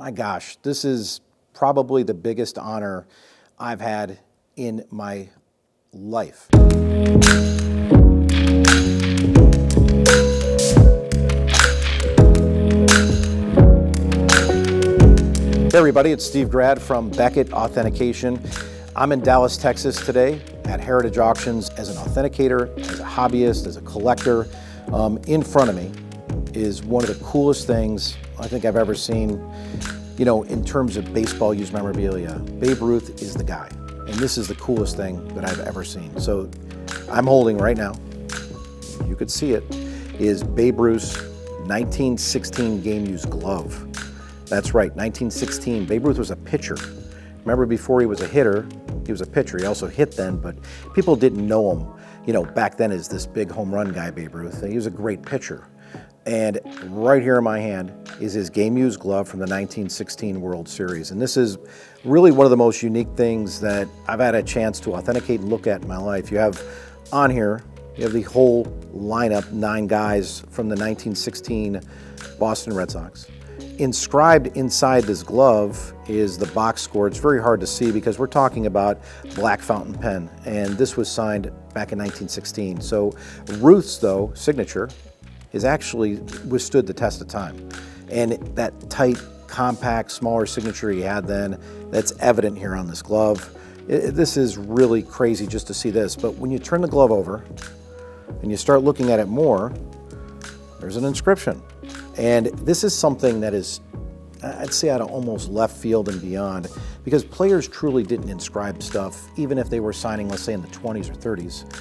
My gosh, this is probably the biggest honor I've had in my life. Hey everybody, it's Steve Grad from Beckett Authentication. I'm in Dallas, Texas today at Heritage Auctions as an authenticator, as a hobbyist, as a collector. In front of me is one of the coolest things I think I've ever seen, in terms of baseball used memorabilia. Babe Ruth is the guy, and this is the coolest thing that I've ever seen. So I'm holding right now, you could see it, is Babe Ruth's 1916 game used glove. That's right, 1916. Babe Ruth was a pitcher. Remember, before he was a hitter, he was a pitcher. He also hit then, but people didn't know him, back then as this big home run guy, Babe Ruth. He was a great pitcher. And right here in my hand is his game used glove from the 1916 World Series. And this is really one of the most unique things that I've had a chance to authenticate and look at in my life. You have on here, you have the whole lineup, 9 guys from the 1916 Boston Red Sox. Inscribed inside this glove is the box score. It's very hard to see because we're talking about black fountain pen, and this was signed back in 1916. So Ruth's, though, signature has actually withstood the test of time. And that tight, compact, smaller signature he had then, that's evident here on this glove. This is really crazy just to see this, but when you turn the glove over and you start looking at it more, there's an inscription. And this is something that is, I'd say, out of almost left field and beyond, because players truly didn't inscribe stuff, even if they were signing, let's say, in the 20s or 30s.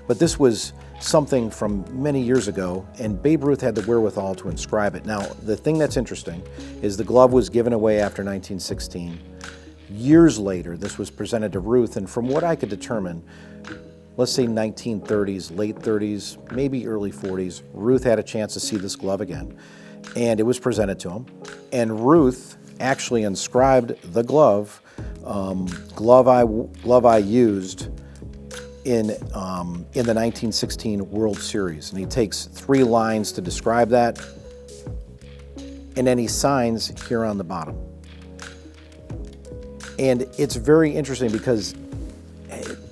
But this was something from many years ago, and Babe Ruth had the wherewithal to inscribe it. Now, the thing that's interesting is the glove was given away after 1916. Years later, this was presented to Ruth, and from what I could determine, let's say 1930s, late 30s, maybe early 40s, Ruth had a chance to see this glove again. And it was presented to him. And Ruth actually inscribed the glove, glove I used in the 1916 World Series. And he takes 3 lines to describe that, and then he signs here on the bottom. And it's very interesting because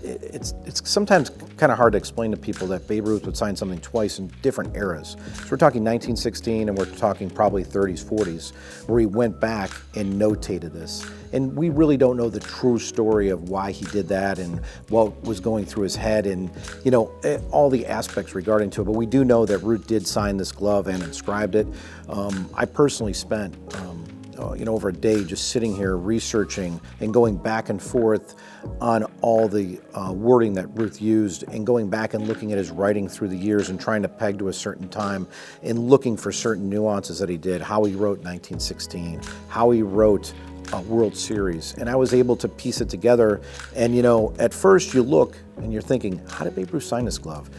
it's sometimes kind of hard to explain to people that Babe Ruth would sign something twice in different eras. So we're talking 1916, and we're talking probably 30s, 40s, where he went back and notated this. And we really don't know the true story of why he did that and what was going through his head and, all the aspects regarding to it. But we do know that Ruth did sign this glove and inscribed it. I personally spent over a day just sitting here researching and going back and forth on all the wording that Ruth used, and going back and looking at his writing through the years and trying to peg to a certain time and looking for certain nuances that he did, how he wrote 1916, how he wrote World Series. And I was able to piece it together. And at first you look and you're thinking, how did Babe Ruth sign this glove?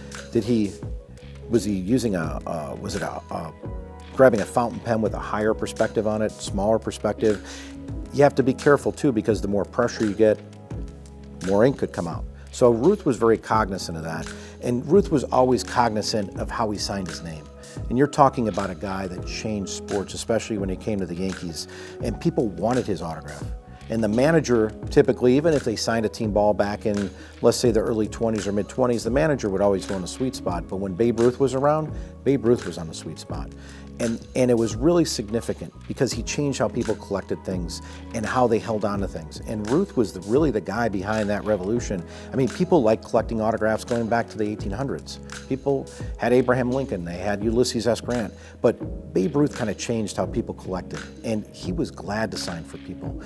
Was he using grabbing a fountain pen with a higher perspective on it, smaller perspective? You have to be careful too, because the more pressure you get, more ink could come out. So Ruth was very cognizant of that. And Ruth was always cognizant of how he signed his name. And you're talking about a guy that changed sports, especially when he came to the Yankees, and people wanted his autograph. And the manager, typically, even if they signed a team ball back in, let's say, the early 20s or mid-20s, the manager would always go in the sweet spot. But when Babe Ruth was around, Babe Ruth was on the sweet spot. And it was really significant because he changed how people collected things and how they held on to things. And Ruth was really the guy behind that revolution. I mean, people liked collecting autographs going back to the 1800s. People had Abraham Lincoln, they had Ulysses S. Grant, but Babe Ruth kind of changed how people collected. And he was glad to sign for people.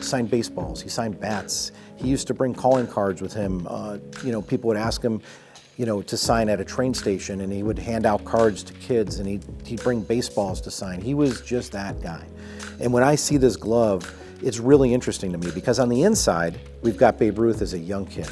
Signed baseballs, he signed bats. He used to bring calling cards with him. People would ask him, to sign at a train station, and he would hand out cards to kids, and he'd bring baseballs to sign. He was just that guy. And when I see this glove, it's really interesting to me because on the inside, we've got Babe Ruth as a young kid.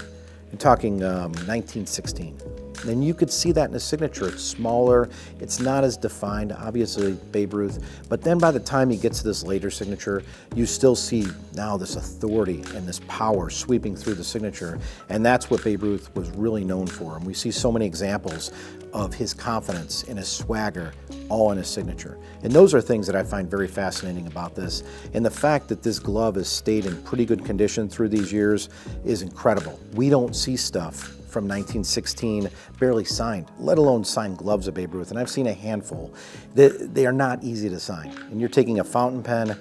I'm talking 1916. And you could see that in his signature. It's smaller, it's not as defined, obviously Babe Ruth, but then by the time he gets to this later signature, you still see now this authority and this power sweeping through the signature, and that's what Babe Ruth was really known for. And we see so many examples of his confidence and his swagger all in his signature. And those are things that I find very fascinating about this. And the fact that this glove has stayed in pretty good condition through these years is incredible. We don't see stuff from 1916 barely signed, let alone signed gloves of Babe Ruth. And I've seen a handful. They are not easy to sign. And you're taking a fountain pen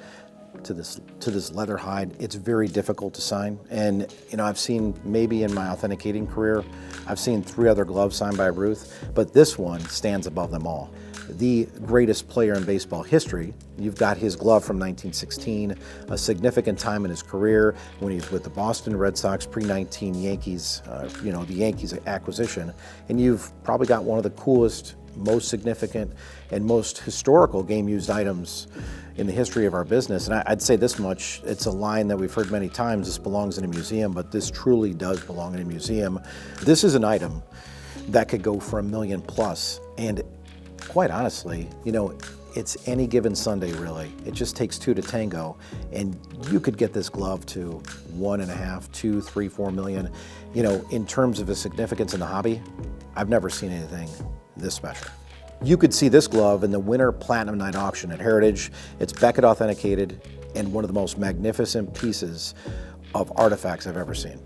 to this leather hide. It's very difficult to sign. And I've seen, maybe in my authenticating career, I've seen 3 other gloves signed by Ruth, but this one stands above them all. The greatest player in baseball history. You've got his glove from 1916, a significant time in his career when he was with the Boston Red Sox, pre-19 Yankees, the Yankees acquisition. And you've probably got one of the coolest, most significant, and most historical game-used items in the history of our business. And I'd say this much, it's a line that we've heard many times, this belongs in a museum, but this truly does belong in a museum. This is an item that could go for $1 million plus, and quite honestly, it's any given Sunday, really. It just takes 2 to tango, and you could get this glove to 1.5, 2, 3, 4 million. In terms of its significance in the hobby, I've never seen anything this special. You could see this glove in the Winter Platinum Night auction at Heritage. It's Beckett Authenticated and one of the most magnificent pieces of artifacts I've ever seen.